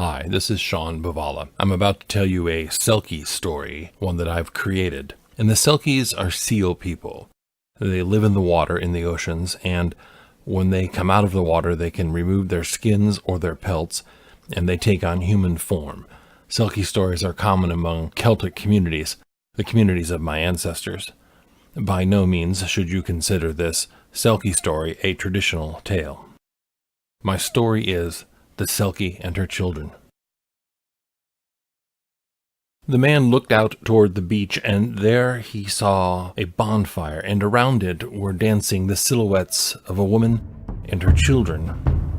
Hi, this is Sean Buvala. I'm about to tell you a Selkie story, one that I've created. And the Selkies are seal people. They live in the water, in the oceans, and when they come out of the water, they can remove their skins or their pelts, and they take on human form. Selkie stories are common among Celtic communities, the communities of my ancestors. By no means should you consider this Selkie story a traditional tale. My story is the Selkie and Her Children. The man looked out toward the beach, and there he saw a bonfire, and around it were dancing the silhouettes of a woman and her children.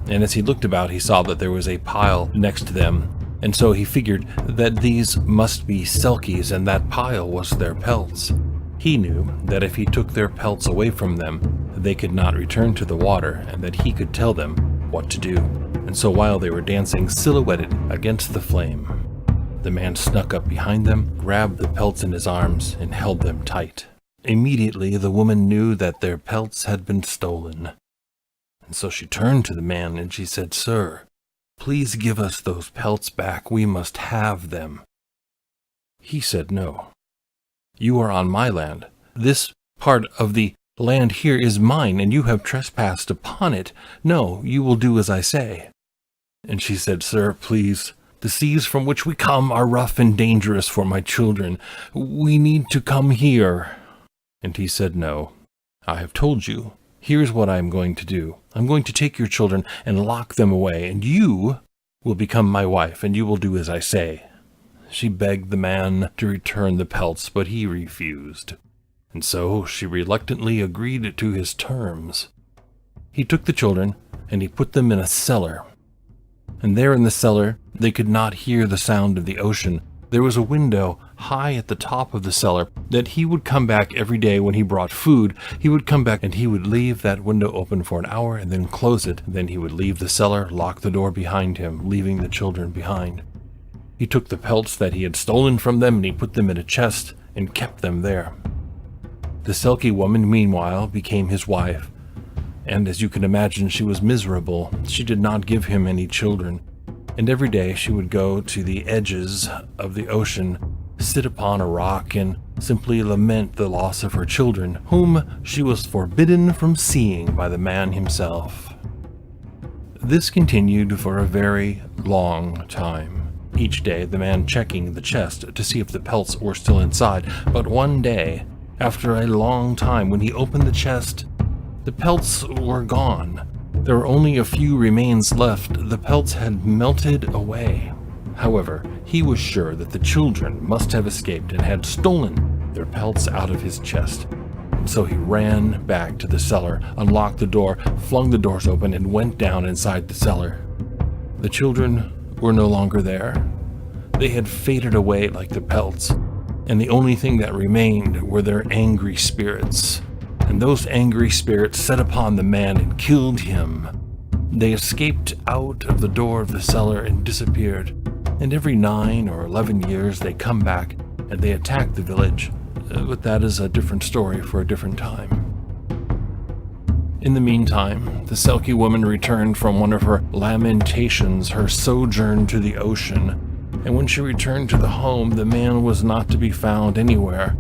And as he looked about, he saw that there was a pile next to them, and so he figured that these must be Selkies, and that pile was their pelts. He knew that if he took their pelts away from them, they could not return to the water, and that he could tell them what to do. And so while they were dancing silhouetted against the flame, the man snuck up behind them, grabbed the pelts in his arms, and held them tight. Immediately, the woman knew that their pelts had been stolen. And so she turned to the man and she said, "Sir, please give us those pelts back. We must have them." He said, "No. You are on my land. This part of the land here is mine, and you have trespassed upon it. No, you will do as I say." And she said, "Sir, please, the seas from which we come are rough and dangerous for my children. We need to come here." And he said, "No, I have told you. Here's what I am going to do. I'm going to take your children and lock them away, and you will become my wife, and you will do as I say." She begged the man to return the pelts, but he refused. And so she reluctantly agreed to his terms. He took the children, and he put them in a cellar. And there in the cellar, they could not hear the sound of the ocean. There was a window high at the top of the cellar that he would come back every day when he brought food. He would come back and he would leave that window open for an hour and then close it. Then he would leave the cellar, lock the door behind him, leaving the children behind. He took the pelts that he had stolen from them and he put them in a chest and kept them there. The Selkie woman, meanwhile, became his wife. And as you can imagine, she was miserable. She did not give him any children. And every day she would go to the edges of the ocean, sit upon a rock, and simply lament the loss of her children, whom she was forbidden from seeing by the man himself. This continued for a very long time. Each day the man checking the chest to see if the pelts were still inside. But one day, after a long time, when he opened the chest, the pelts were gone. There were only a few remains left. The pelts had melted away. However, he was sure that the children must have escaped and had stolen their pelts out of his chest. And so he ran back to the cellar, unlocked the door, flung the doors open, and went down inside the cellar. The children were no longer there. They had faded away like the pelts, and the only thing that remained were their angry spirits. And those angry spirits set upon the man and killed him. They escaped out of the door of the cellar and disappeared. And every 9 or 11 years they come back and they attack the village. But that is a different story for a different time. In the meantime, the Selkie woman returned from one of her lamentations, her sojourn to the ocean. And when she returned to the home, the man was not to be found anywhere.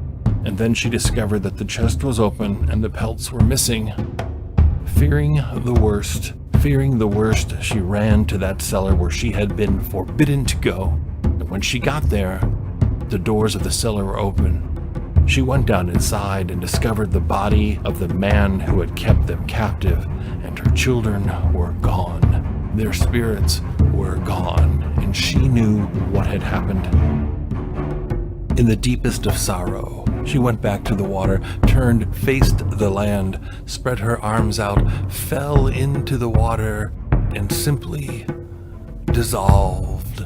And then she discovered that the chest was open and the pelts were missing. Fearing the worst, she ran to that cellar where she had been forbidden to go. And when she got there, the doors of the cellar were open. She went down inside and discovered the body of the man who had kept them captive, and her children were gone. Their spirits were gone, and she knew what had happened. In the deepest of sorrow, she went back to the water, turned, faced the land, spread her arms out, fell into the water, and simply dissolved.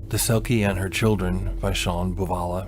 The Selkie and Her Children by Sean Buvala.